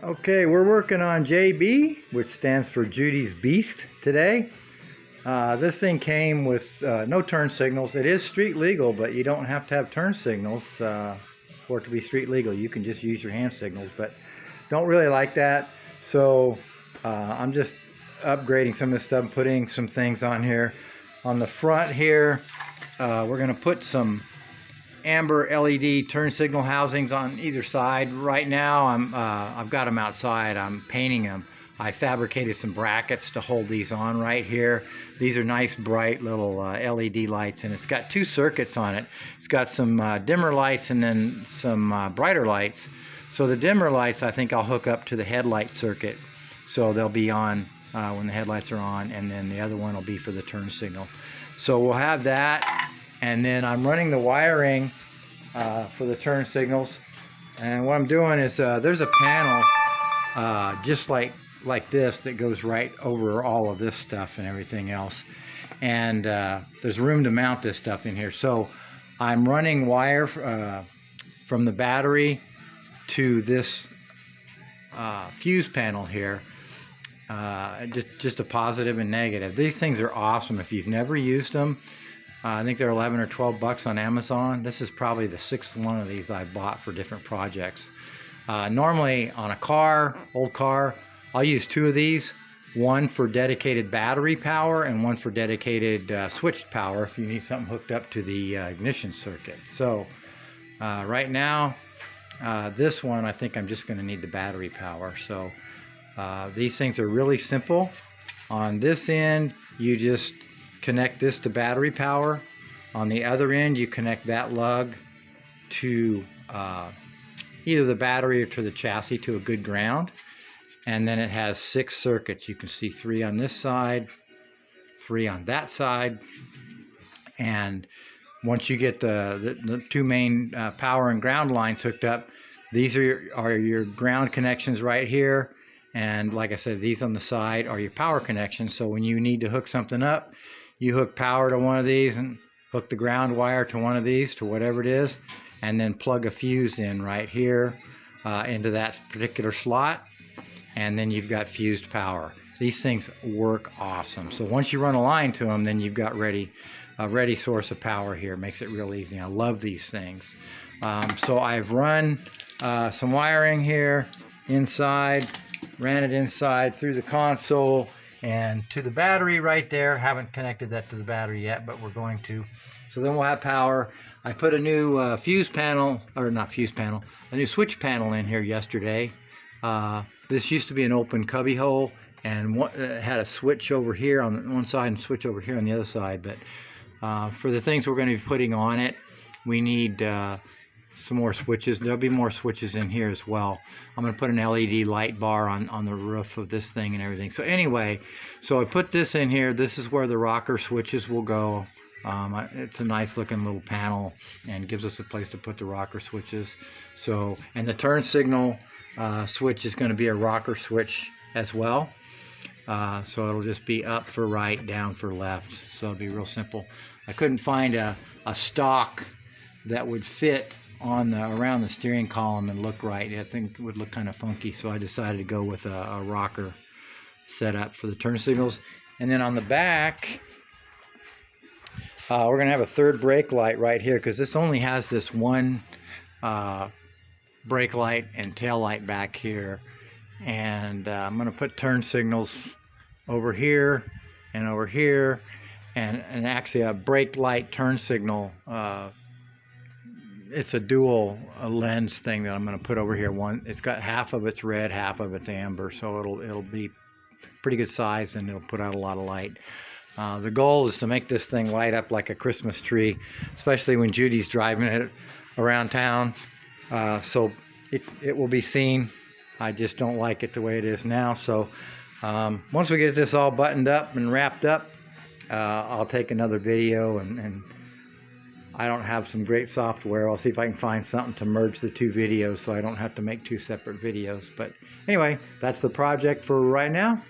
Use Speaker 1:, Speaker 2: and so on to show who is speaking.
Speaker 1: Okay, we're working on JB, which stands for Judy's Beast today. This thing came with no turn signals. It is street legal, but you don't have to have turn signals for it to be street legal. You can just use your hand signals, but don't really like that. So I'm just upgrading some of this stuff, putting some things on here. On the front here, we're going to put some amber LED turn signal housings on either side. Right now I've got them outside. I'm painting them. I fabricated some brackets to hold these on right here. These are nice bright little LED lights, and it's got two circuits on it. It's got some dimmer lights and then some brighter lights. So the dimmer lights I think I'll hook up to the headlight circuit, so they'll be on when the headlights are on, and then the other one will be for the turn signal. So we'll have that. And then I'm running the wiring for the turn signals. And what I'm doing is there's a panel just like this that goes right over all of this stuff and everything else. And there's room to mount this stuff in here. So I'm running wire from the battery to this fuse panel here. Just a positive and negative. These things are awesome if you've never used them. I think they're 11 or 12 bucks on Amazon. This is probably the sixth one of these I bought for different projects. Normally on a car, old car, I'll use two of these. One for dedicated battery power and one for dedicated switched power if you need something hooked up to the ignition circuit. So right now, this one I think I'm just going to need the battery power. So these things are really simple. On this end, you just connect this to battery power. On the other end, you connect that lug to either the battery or to the chassis to a good ground. And then it has 6 circuits. You can see 3 on this side, 3 on that side. And once you get the 2 main power and ground lines hooked up, these are your ground connections right here. And like I said, these on the side are your power connections. So when you need to hook something up, you hook power to one of these and hook the ground wire to one of these, to whatever it is, and then plug a fuse in right here into that particular slot, and then you've got fused power. These things work awesome. So once you run a line to them, then you've got a ready source of power here. Makes it real easy. I love these things. So I've run some wiring here inside, ran it inside through the console and to the battery right there. Haven't connected that to the battery yet, but we're going to. So then we'll have power. I put a new fuse panel, or not fuse panel, a new switch panel in here yesterday. This used to be an open cubby hole, and had a switch over here on one side and switch over here on the other side. But for the things we're going to be putting on it, we need some more switches. There'll be more switches in here as well. I'm going to put an LED light bar on the roof of this thing and everything. So anyway, so I put this in here. This is where the rocker switches will go. It's a nice looking little panel and gives us a place to put the rocker switches. So, and the turn signal switch is going to be a rocker switch as well. So it'll just be up for right, down for left. So it'll be real simple. I couldn't find a stock that would fit on around the steering column and look right. I think it would look kind of funky, so I decided to go with a rocker setup for the turn signals. And then on the back, we're going to have a third brake light right here, because this only has this one brake light and tail light back here. And I'm going to put turn signals over here and over here, and actually a brake light turn signal. It's a dual lens thing that I'm going to put over here. It's got half of it's red, half of it's amber, so it'll be pretty good size, and it'll put out a lot of light. The goal is to make this thing light up like a Christmas tree, especially when Judy's driving it around town. So it will be seen. I just don't like it the way it is now. So once we get this all buttoned up and wrapped up, I'll take another video, and I don't have some great software. I'll see if I can find something to merge the 2 videos so I don't have to make 2 separate videos. But anyway, that's the project for right now.